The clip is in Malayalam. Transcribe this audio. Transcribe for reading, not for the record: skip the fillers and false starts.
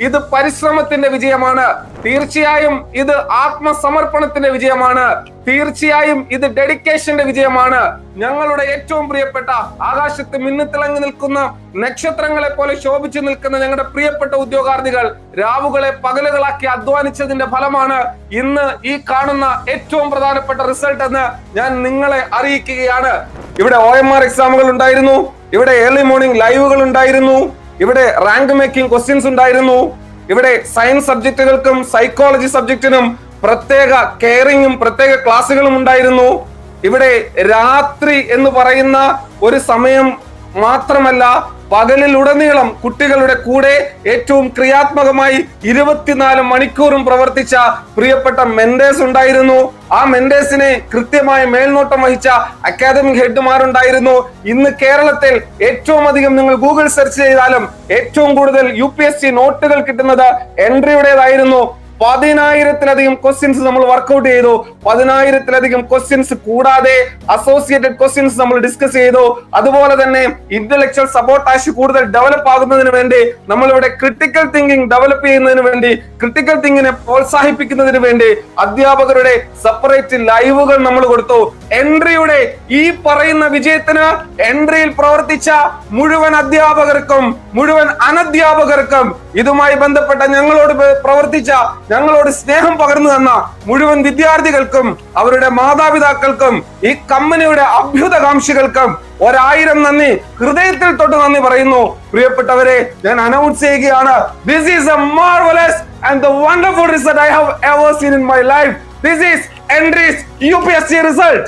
ഇത് പരിശ്രമത്തിന്റെ വിജയമാണ്. തീർച്ചയായും ഇത് ആത്മസമർപ്പണത്തിന്റെ വിജയമാണ്. തീർച്ചയായും ഇത് ഡെഡിക്കേഷന്റെ വിജയമാണ്. ഞങ്ങളുടെ ഏറ്റവും പ്രിയപ്പെട്ട ആകാശത്ത് മിന്നിത്തിളങ്ങി നിൽക്കുന്ന നക്ഷത്രങ്ങളെ പോലെ ശോഭിച്ചു നിൽക്കുന്ന ഞങ്ങളുടെ പ്രിയപ്പെട്ട ഉദ്യോഗാർത്ഥികൾ രാവുകളെ പകലുകളാക്കി അധ്വാനിച്ചതിന്റെ ഫലമാണ് ഇന്ന് ഈ കാണുന്ന ഏറ്റവും പ്രധാനപ്പെട്ട റിസൾട്ട് എന്ന് ഞാൻ നിങ്ങളെ അറിയിക്കുകയാണ്. ഇവിടെ OMR എക്സാമുകൾ ഉണ്ടായിരുന്നു, ഇവിടെ ഏർലി മോർണിംഗ് ലൈവുകൾ ഉണ്ടായിരുന്നു, ഇവിടെ റാങ്ക് മേക്കിംഗ് ക്വസ്റ്റ്യൻസ് ഉണ്ടായിരുന്നു, ഇവിടെ സയൻസ് സബ്ജക്റ്റുകൾക്കും സൈക്കോളജി സബ്ജക്റ്റിനും പ്രത്യേക കെയറിങ്ങും പ്രത്യേക ക്ലാസ്സുകളും ഉണ്ടായിരുന്നു. ഇവിടെ രാത്രി എന്ന് പറയുന്ന ഒരു സമയം മാത്രമല്ല, പകലിലുടനീളം കുട്ടികളുടെ കൂടെ ഏറ്റവും ക്രിയാത്മകമായി 24 മണിക്കൂറും പ്രവർത്തിച്ച പ്രിയപ്പെട്ട മെന്റേഴ്സ് ഉണ്ടായിരുന്നു. ആ മെന്റേഴ്സിനെ കൃത്യമായി മേൽനോട്ടം വഹിച്ച അക്കാദമിക് ഹെഡ്മാരുണ്ടായിരുന്നു. ഇന്ന് കേരളത്തിൽ ഏറ്റവും അധികം നിങ്ങൾ ഗൂഗിൾ സെർച്ച് ചെയ്താലും ഏറ്റവും കൂടുതൽ UPSC നോട്ടുകൾ കിട്ടുന്നത് എൻട്രിയുടേതായിരുന്നു. 10,000-ലധികം ക്വസ്റ്റ്യൻസ് നമ്മൾ വർക്ക്ഔട്ട് ചെയ്തു. 10,000-ലധികം ക്വസ്റ്റ്യൻസ് കൂടാതെ അസോസിയേറ്റഡ് ക്വസ്റ്റ്യൻസ് നമ്മൾ ഡിസ്കസ് ചെയ്തു. അതുപോലെ തന്നെ ഇന്റലക്ച്വൽ സപ്പോർട്ടാഷ് കൂടുതൽ ഡെവലപ്പ് ആകുന്നതിന് വേണ്ടി നമ്മളിവിടെ ക്രിട്ടിക്കൽ തിങ്കിങ് ഡെവലപ്പ് ചെയ്യുന്നതിന് വേണ്ടി, ക്രിട്ടിക്കൽ തിങ്കിങ്ങിനെ പ്രോത്സാഹിപ്പിക്കുന്നതിന് വേണ്ടി അധ്യാപകരുടെ സെപ്പറേറ്റ് ലൈവുകൾ നമ്മൾ കൊടുത്തു. എൻട്രിയുടെ ഈ പറയുന്ന വിജയത്തിന് എൻട്രിയിൽ പ്രവർത്തിച്ച മുഴുവൻ അധ്യാപകർക്കും മുഴുവൻ അനധ്യാപകർക്കും ഇതുമായി ബന്ധപ്പെട്ട ഞങ്ങളോട് പ്രവർത്തിച്ച, ഞങ്ങളോട് സ്നേഹം പകർന്നു തന്ന മുഴുവൻ വിദ്യാർത്ഥികൾക്കും അവരുടെ മാതാപിതാക്കൾക്കും ഈ കമ്പനിയുടെ അഭ്യുതകാംക്ഷികൾക്കും 1000 നന്ദി, ഹൃദയത്തിൽ തൊട്ട് നന്ദി പറയുന്നു. പ്രിയപ്പെട്ടവരെ, ഞാൻ അനൗൺസ് ചെയ്യുകയാണ്, this is A marvellous and the wonderful result I have ever seen in my life. This is entries UPSC result.